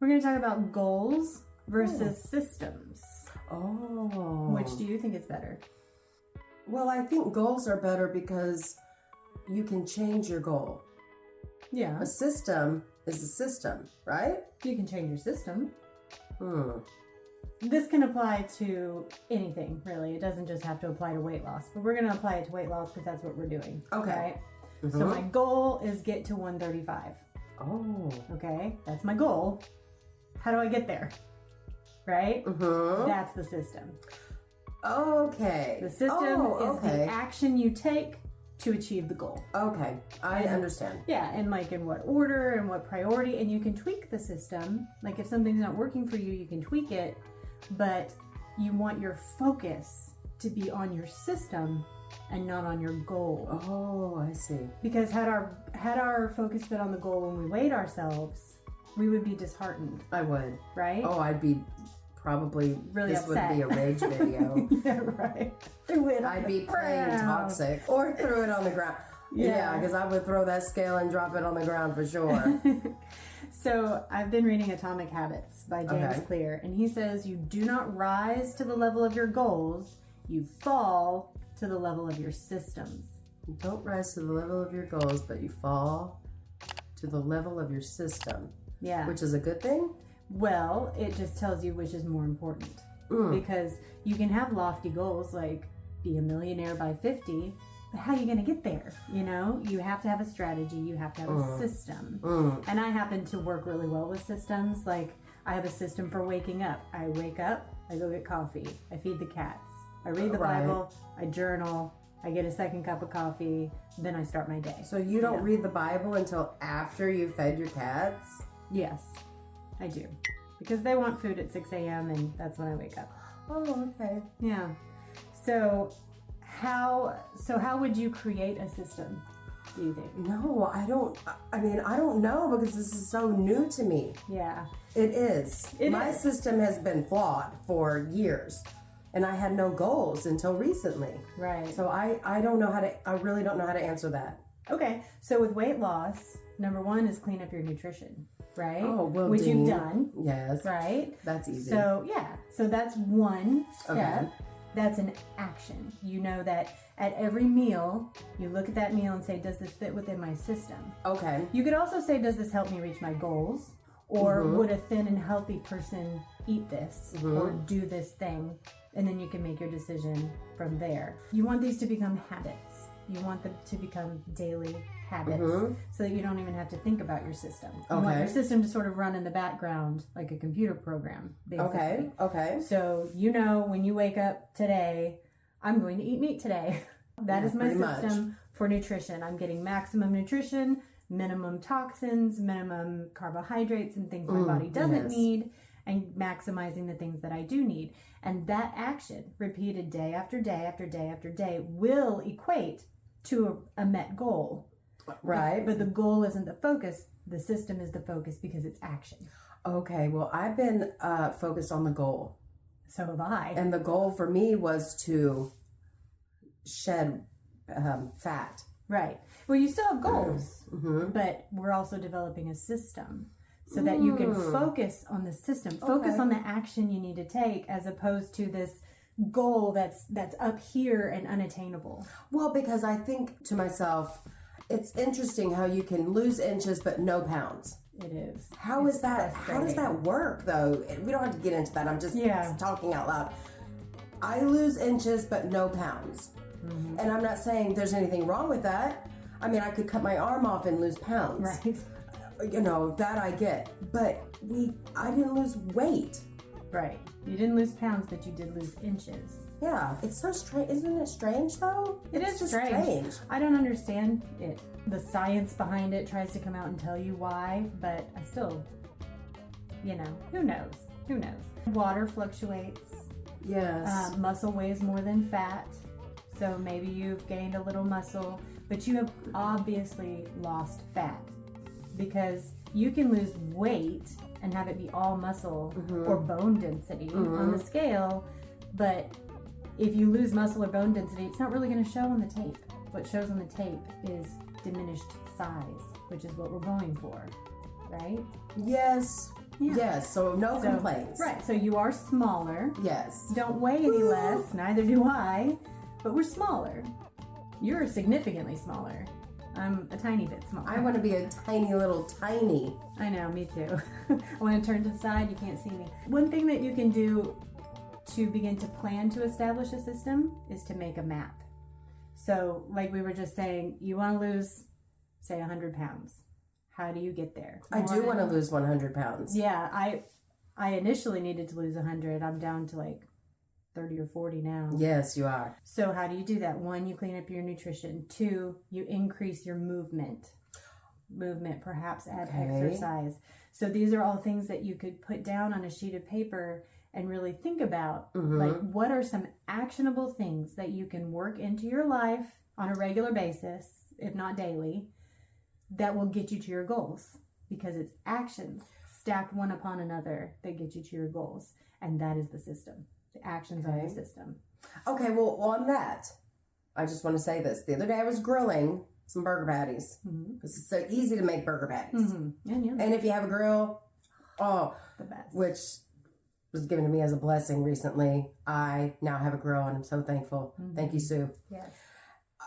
We're going to talk about goals versus systems. Oh. Which do you think is better? Well, I think goals are better because you can change your goal. Yeah. A system is a system, right? You can change your system. Hmm. This can apply to anything, really. It doesn't just have to apply to weight loss, but we're going to apply it to weight loss because that's what we're doing. Okay. Right? Mm-hmm. So my goal is get to 135. Oh. Okay. That's my goal. How do I get there? Right? Mm-hmm. That's the system. Okay. The system is okay. the action you take to achieve the goal. Okay. I understand. Yeah, and like in what order and what priority, and you can tweak the system. Like if something's not working for you, you can tweak it, but you want your focus to be on your system and not on your goal. Oh, I see. Because had our focus been on the goal when we weighed ourselves, we would be disheartened. I would. Right? Oh, I'd be probably really this upset. would be a rage video. Yeah, right. I'd be playing toxic or threw it on the ground. Yeah, because I would throw that scale and drop it on the ground for sure. So I've been reading Atomic Habits by James Clear, and he says you do not rise to the level of your goals, you fall to the level of your systems. You don't rise to the level of your goals, but you fall to the level of your system. Yeah. Which is a good thing? Well, it just tells you which is more important. Because you can have lofty goals like be a millionaire by 50, but how are you going to get there? You know, you have to have a strategy, you have to have a system. And I happen to work really well with systems. Like I have a system for waking up. I wake up, I go get coffee, I feed the cats, I read the Bible, I journal, I get a second cup of coffee, then I start my day. So you don't read the Bible until after you fed your cats? Yes, I do. Because they want food at 6 a.m. and that's when I wake up. Oh, okay. Yeah. So how would you create a system, do you think? No, I don't know because this is so new to me. Yeah. It is. My system has been flawed for years. And I had no goals until recently. Right. So I really don't know how to answer that. Okay. So with weight loss, number one is clean up your nutrition, right? Oh, well, which you've done. Yes. Right? That's easy. So, so that's one step. Okay. That's an action. You know that at every meal, you look at that meal and say, does this fit within my system? Okay. You could also say, does this help me reach my goals? Or would a thin and healthy person eat this or do this thing? And then you can make your decision from there. You want these to become habits. You want them to become daily habits so that you don't even have to think about your system. You want your system to sort of run in the background like a computer program, basically. Okay. So when you wake up today, I'm going to eat meat today. That is my system for nutrition. I'm getting maximum nutrition, minimum toxins, minimum carbohydrates and things my body doesn't need, and maximizing the things that I do need. And that action, repeated day after day after day after day, will equate to a met goal. Right. But the goal isn't the focus. The system is the focus because it's action. Okay. Well, I've been focused on the goal. So have I. And the goal for me was to shed fat. Right. Well, you still have goals, but we're also developing a system so that you can focus on the system, focus on the action you need to take as opposed to this goal that's up here and unattainable. Well, because I think to myself, it's interesting how you can lose inches but no pounds. It is. How is that? How does that work, though? We don't have to get into that. I'm just talking out loud. I lose inches but no pounds. And I'm not saying there's anything wrong with that. I mean, I could cut my arm off and lose pounds. Right. That I get. But I didn't lose weight. Right. You didn't lose pounds, but you did lose inches. Yeah. It's so strange. Isn't it strange, though? It's just strange. I don't understand it. The science behind it tries to come out and tell you why, but I still, who knows? Who knows? Water fluctuates. Yes. Muscle weighs more than fat. So maybe you've gained a little muscle, but you have obviously lost fat because you can lose weight and have it be all muscle or bone density on the scale. But if you lose muscle or bone density, it's not really going to show on the tape. What shows on the tape is diminished size, which is what we're going for, right? Yes. Yeah. Yes, so no complaints. Right, so you are smaller. Yes. Don't weigh any less, neither do I, but we're smaller. You're significantly smaller. I'm a tiny bit smaller. I want to be a tiny little tiny. I know, me too. I want to turn to the side, you can't see me. One thing that you can do to begin to plan to establish a system is to make a map. So, like we were just saying, you want to lose, say, 100 pounds. How do you get there? I do want to lose 100 pounds. Yeah, I initially needed to lose 100. I'm down to like 30 or 40 now. Yes, you are. So how do you do that? 1, you clean up your nutrition. 2, you increase your movement. Perhaps add exercise. So these are all things that you could put down on a sheet of paper and really think about. Like, what are some actionable things that you can work into your life on a regular basis, if not daily, that will get you to your goals? Because it's actions stacked one upon another that get you to your goals. And that is the system. The actions are the system. Okay, well, on that, I just want to say this. The other day I was grilling some burger patties. Because it's so easy to make burger patties. And if you have a grill, the best. Which was given to me as a blessing recently. I now have a grill and I'm so thankful. Thank you, Sue. Yes.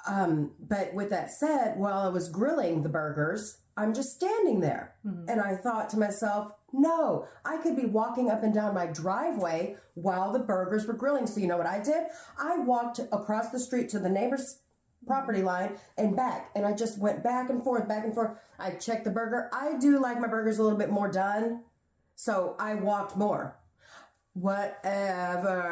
But with that said, while I was grilling the burgers, I'm just standing there. And I thought to myself, no, I could be walking up and down my driveway while the burgers were grilling. So you know what I did? I walked across the street to the neighbor's property line and back. And I just went back and forth, back and forth. I checked the burger. I do like my burgers a little bit more done. So I walked more. Whatever.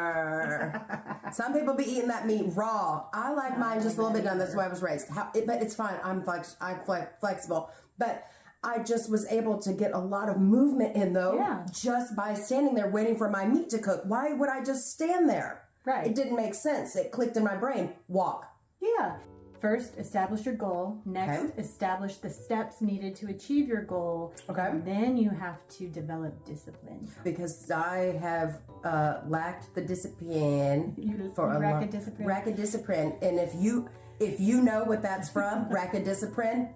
Some people be eating that meat raw. I like mine just a little bit done. That's why I was raised. But it's fine. I'm flexible. But I just was able to get a lot of movement in, though, just by standing there waiting for my meat to cook. Why would I just stand there? Right. It didn't make sense. It clicked in my brain. Walk. Yeah. First, establish your goal. Next, establish the steps needed to achieve your goal. Okay. And then you have to develop discipline. Because I have lacked the discipline for a long discipline. Rack of discipline. And if you know what that's from, rack of discipline,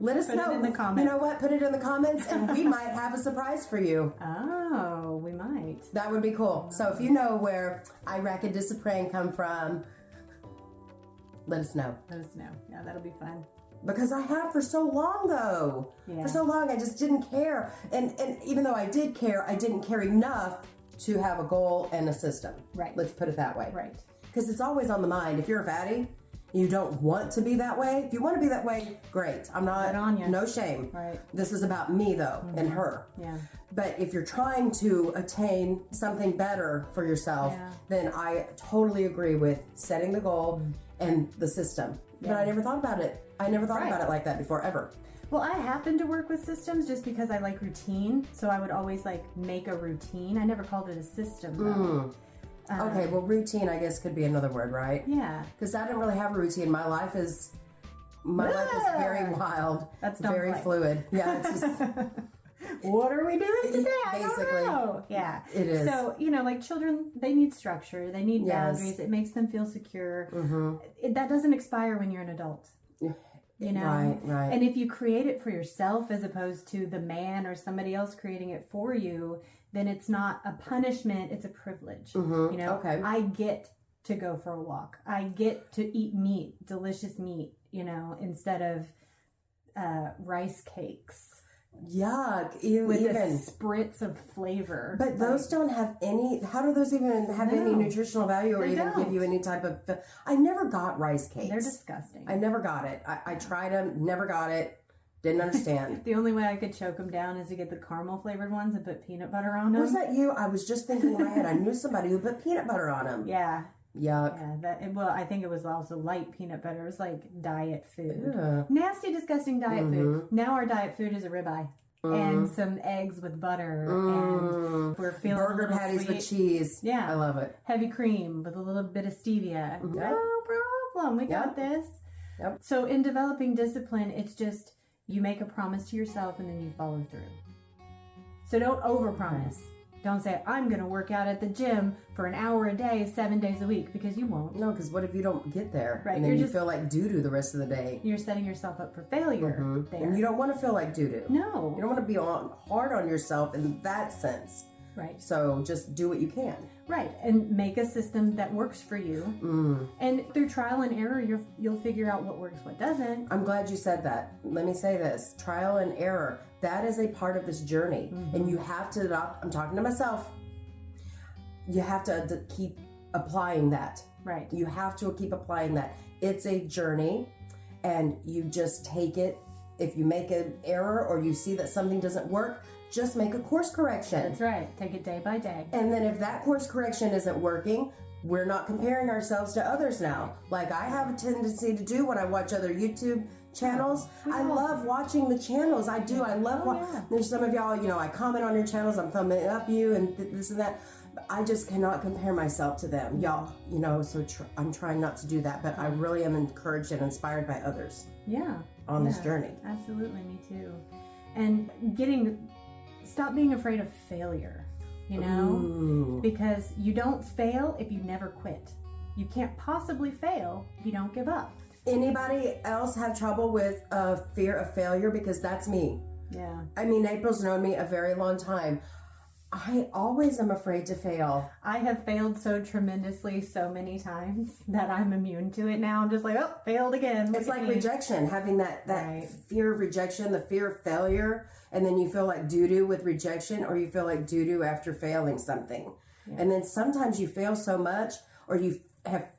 let us know. Put it in the comments. You know what? Put it in the comments and we might have a surprise for you. Oh, we might. That would be cool. So if you know where I rack of discipline come from, let us know. Let us know. Yeah, that'll be fun. Because I have for so long, though. Yeah. For so long, I just didn't care. And even though I did care, I didn't care enough to have a goal and a system. Right. Let's put it that way. Right. Because it's always on the mind. If you're a fatty, you don't want to be that way. If you want to be that way, great. I'm not, on you. No shame. Right. This is about me, though, and her. Yeah. But if you're trying to attain something better for yourself, then I totally agree with setting the goal and the system. But I never thought about it. I never thought about it like that before, ever. Well, I happen to work with systems just because I like routine. So I would always make a routine. I never called it a system, though. Okay, well, routine, I guess, could be another word, right? Yeah. Because I don't really have a routine. My life is very wild. That's very fluid. Yeah, it's just... What are we doing today? Basically. I don't know. Yeah. It is. So, like children, they need structure. They need boundaries. It makes them feel secure. That doesn't expire when you're an adult. Right. And if you create it for yourself as opposed to the man or somebody else creating it for you, then it's not a punishment, it's a privilege. Okay. I get to go for a walk. I get to eat meat, delicious meat, instead of rice cakes. Yuck. With a spritz of flavor. But those don't have any, how do those even have any nutritional value or even give you any type of, I never got rice cakes. They're disgusting. I never got it. I tried them, never got it, didn't understand. The only way I could choke them down is to get the caramel flavored ones and put peanut butter on them. Was that you? I was just thinking in my head, I knew somebody who put peanut butter on them. Yeah. Yuck. Yeah, I think it was also light peanut butter. It was like diet food. Ugh. Nasty, disgusting diet food. Now our diet food is a ribeye and some eggs with butter, and we're feeling burger patties sweet. with cheese. Yeah, I love it. Heavy cream with a little bit of stevia. No problem. We got this. Yep. So in developing discipline, it's just you make a promise to yourself and then you follow through. So don't overpromise. Don't say, I'm going to work out at the gym for an hour a day, 7 days a week, because you won't. No, because what if you don't get there? Right. And then you feel like doo-doo the rest of the day. You're setting yourself up for failure there. And you don't want to feel like doo-doo. No. You don't want to be hard on yourself in that sense. Right. So just do what you can. Right. And make a system that works for you. And through trial and error, you'll figure out what works, what doesn't. I'm glad you said that. Let me say this. Trial and error. That is a part of this journey. And you have to adopt, I'm talking to myself, you have to keep applying that. Right. You have to keep applying that. It's a journey, and you just take it. If you make an error or you see that something doesn't work, just make a course correction. That's right. Take it day by day. And then if that course correction isn't working, we're not comparing ourselves to others now. Like I have a tendency to do when I watch other YouTube channels. I love watching the channels. I do. I love There's some of y'all, I comment on your channels. I'm thumbing up you and this and that. I just cannot compare myself to them. Y'all, so I'm trying not to do that, but I really am encouraged and inspired by others. Yeah. On this journey. Absolutely. Me too. And stop being afraid of failure, because you don't fail if you never quit. You can't possibly fail if you don't give up. Anybody else have trouble with fear of failure? Because that's me. Yeah. I mean, April's known me a very long time. I always am afraid to fail. I have failed so tremendously so many times that I'm immune to it now. I'm just like, oh, failed again. It's like rejection, having that fear of rejection, the fear of failure, and then you feel like doo-doo with rejection, or you feel like doo-doo after failing something. Yeah. And then sometimes you fail so much, or you have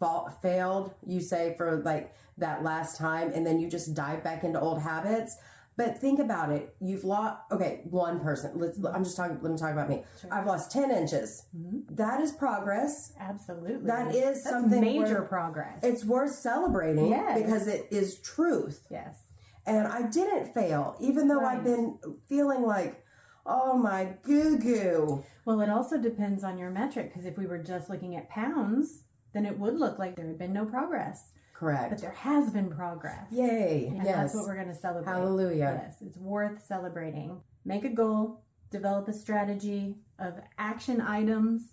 failed, you say, for like that last time, and then you just dive back into old habits. But think about it. You've lost, one person. Let me talk about me. Sure. I've lost 10 inches. That is progress. Absolutely. That's something major progress. It's worth celebrating because it is truth. Yes. And I didn't fail, even though I've been feeling like, oh my goo-goo. Well, it also depends on your metric, because if we were just looking at pounds, then it would look like there had been no progress. Correct. But there has been progress. Yay. And that's what we're going to celebrate. Hallelujah. Yes, it's worth celebrating. Make a goal, develop a strategy of action items,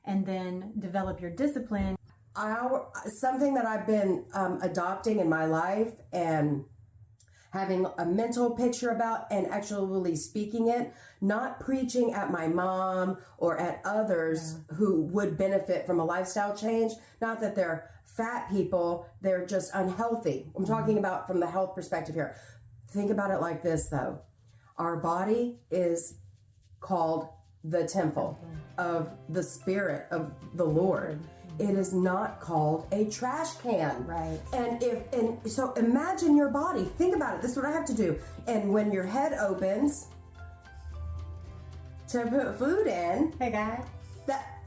and then develop your discipline. Something that I've been adopting in my life and having a mental picture about and actually speaking it, not preaching at my mom or at others who would benefit from a lifestyle change. Not that they're fat people, they're just unhealthy. I'm talking about from the health perspective here. Think about it like this, though. Our body is called the temple of the Spirit of the Lord. It is not called a trash can. Right. And so imagine your body. Think about it. This is what I have to do. And when your head opens to put food in. Hey, guys.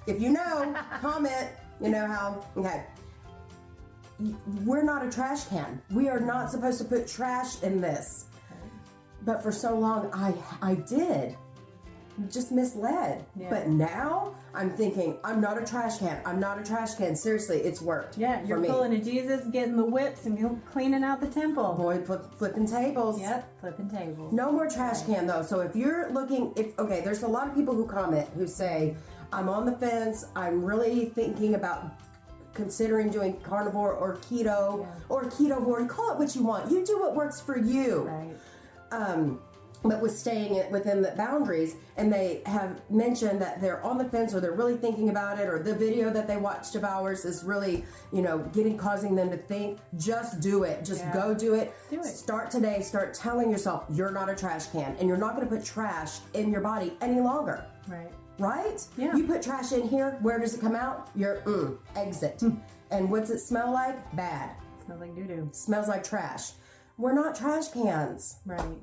If you know, comment. You know how. Okay. We're not a trash can. We are not supposed to put trash in this. But for so long, I did. Just misled. Yeah. But now I'm thinking, I'm not a trash can. I'm not a trash can. Seriously, it's worked. Yeah, you're pulling a Jesus, getting the whips and cleaning out the temple. Boy, flipping tables. Yep, flipping tables. No more trash can though. So if you're looking, there's a lot of people who comment who say, I'm on the fence. I'm really thinking about considering doing carnivore or keto or ketovore. Call it what you want. You do what works for you. Right. But with staying within the boundaries, and they have mentioned that they're on the fence or they're really thinking about it, or the video that they watched of ours is really, causing them to think. Just do it. Just go do it. Do it. Start today. Start telling yourself you're not a trash can, and you're not going to put trash in your body any longer. Right. Right? Yeah. You put trash in here. Where does it come out? Your exit. And what's it smell like? Bad. Smells like doo-doo. Smells like trash. We're not trash cans. Right.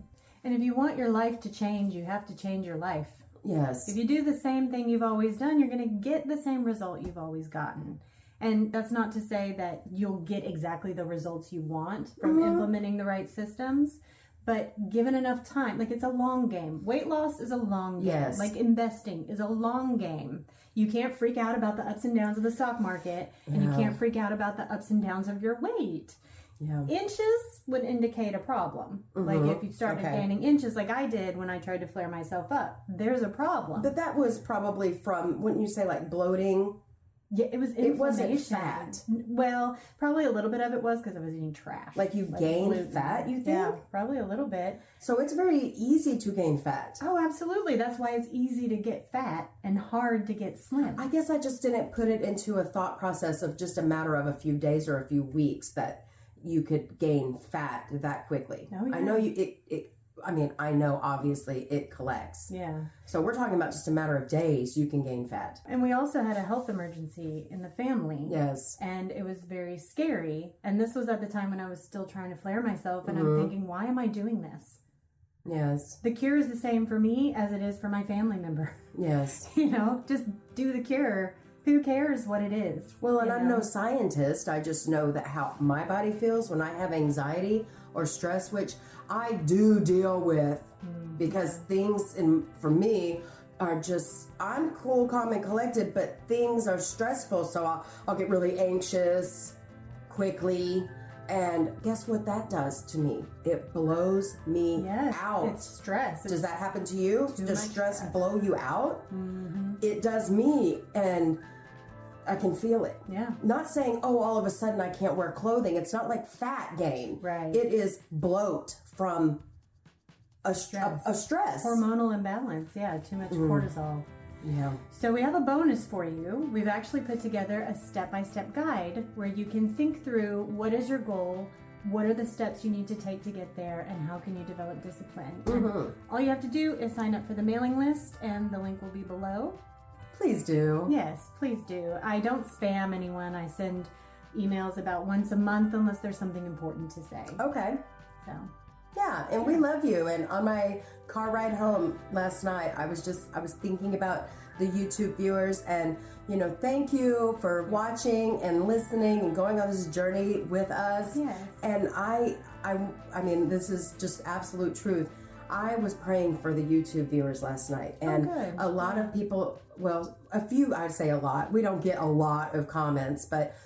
And if you want your life to change, you have to change your life. Yes. If you do the same thing you've always done, you're going to get the same result you've always gotten. And that's not to say that you'll get exactly the results you want from implementing the right systems, but given enough time, like it's a long game. Weight loss is a long game. Yes. Like investing is a long game. You can't freak out about the ups and downs of the stock market, and you can't freak out about the ups and downs of your weight. Yeah. Inches would indicate a problem. Like if you started gaining inches like I did when I tried to flare myself up, there's a problem. But that was probably from, wouldn't you say, like bloating? Yeah, it was inflammation. It wasn't fat. Well, probably a little bit of it was because I was eating trash. Like you gained fat, you think? Yeah, probably a little bit. So it's very easy to gain fat. Oh, absolutely. That's why it's easy to get fat and hard to get slim. I guess I just didn't put it into a thought process of just a matter of a few days or a few weeks that you could gain fat that quickly. Oh, yeah. I know I know obviously it collects. Yeah. So we're talking about just a matter of days you can gain fat. And we also had a health emergency in the family. Yes. And it was very scary. And this was at the time when I was still trying to flare myself. And I'm thinking, why am I doing this? Yes. The cure is the same for me as it is for my family member. Yes. Just do the cure. Who cares what it is? Well, and I'm no scientist. I just know that how my body feels when I have anxiety or stress, which I do deal with because things for me are just, I'm cool, calm, and collected, but things are stressful. So I'll get really anxious quickly. And guess what that does to me? It blows me out. It's stress. Does that happen to you? Does stress blow you out? It does me, and I can feel it. Yeah. Not saying, all of a sudden I can't wear clothing. It's not like fat gain. Right. It is bloat from a stress. Hormonal imbalance. Yeah, too much cortisol. Yeah. So we have a bonus for you. We've actually put together a step-by-step guide where you can think through what is your goal, what are the steps you need to take to get there, and how can you develop discipline. And all you have to do is sign up for the mailing list, and the link will be below. Please do. Yes, please do. I don't spam anyone. I send emails about once a month unless there's something important to say. Okay. So. Yeah, and we love you. And on my car ride home last night, I was thinking about the YouTube viewers and, thank you for watching and listening and going on this journey with us. Yes. And I mean, this is just absolute truth. I was praying for the YouTube viewers last night, and a lot of people, well, a few, I'd say a lot. We don't get a lot of comments, but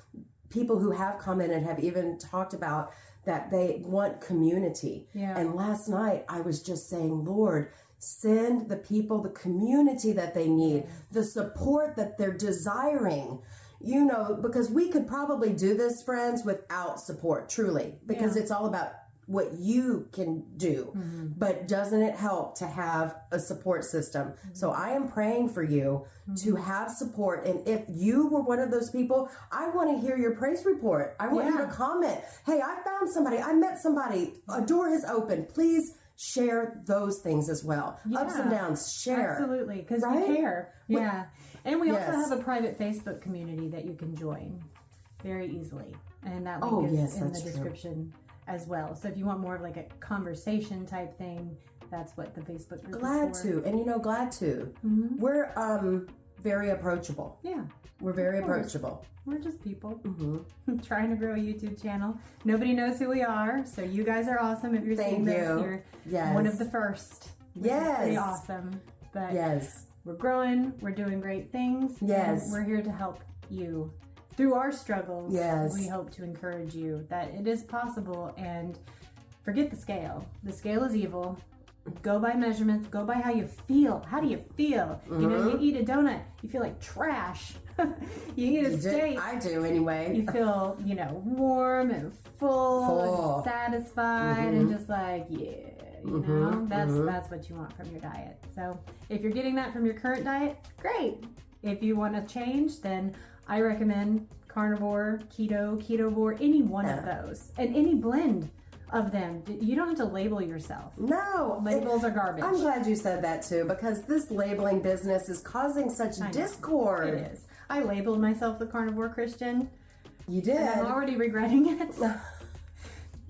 people who have commented have even talked about that they want community. Yeah. And last night I was just saying, Lord, send the people the community that they need, the support that they're desiring, because we could probably do this, friends, without support, truly, because it's all about what you can do. But doesn't it help to have a support system? So I am praying for you to have support. And if you were one of those people, I want to hear your praise report. I want you to comment, hey, I found somebody, I met somebody, a door has opened. Please share those things as well. Ups and downs, share. Absolutely, because we care. Yeah. And we also have a private Facebook community that you can join very easily. And that link is in the description as well. So if you want more of like a conversation type thing, that's what the Facebook group is for. Glad to. We're very approachable. Yeah. We're very approachable. We're just people trying to grow a YouTube channel. Nobody knows who we are, so you guys are awesome. If you're seeing this, you're one of the first. Yes. Pretty awesome. But we're growing, we're doing great things. Yes. We're here to help you through our struggles. Yes. We hope to encourage you that it is possible, and forget the scale. The scale is evil. Go by measurements. Go by how you feel. How do you feel? You eat a donut, you feel like trash. You eat a steak. I do anyway. You feel, warm and full and satisfied and just like, that's what you want from your diet. So if you're getting that from your current diet, great. If you want to change, then I recommend carnivore, keto, ketovore, any one of those, and any blend of them. You don't have to label yourself. No. Labels are garbage. I'm glad you said that too, because this labeling business is causing such discord. It is. I labeled myself the carnivore Christian. You did. And I'm already regretting it.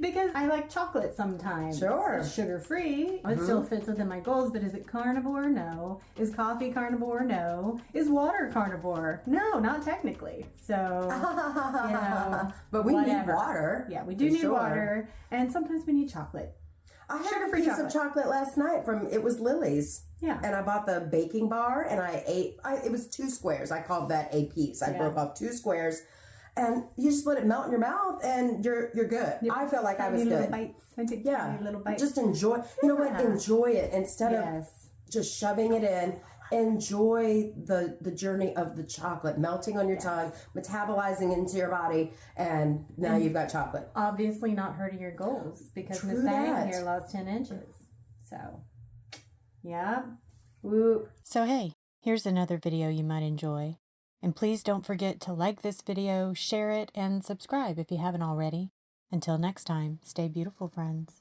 Because I like chocolate sometimes. Sure. It's sugar-free. It still fits within my goals, but is it carnivore? No. Is coffee carnivore? No. Is water carnivore? No, not technically. So, But we need water. Yeah, we do need water. And sometimes we need chocolate. I had a piece of chocolate last night it was Lily's. Yeah. And I bought the baking bar, and I ate, it was 2 squares. I called that a piece. I broke off 2 squares. and you just let it melt in your mouth, and you're good. Yep. I felt like I was good. Little bites. I take little bites. Just enjoy. You know what? Enjoy it instead of just shoving it in. Enjoy the journey of the chocolate melting on your tongue, metabolizing into your body, and now you've got chocolate. Obviously, not hurting your goals because Miss Bang here lost 10 inches. So, yeah. Whoop. So hey, here's another video you might enjoy. And please don't forget to like this video, share it, and subscribe if you haven't already. Until next time, stay beautiful, friends.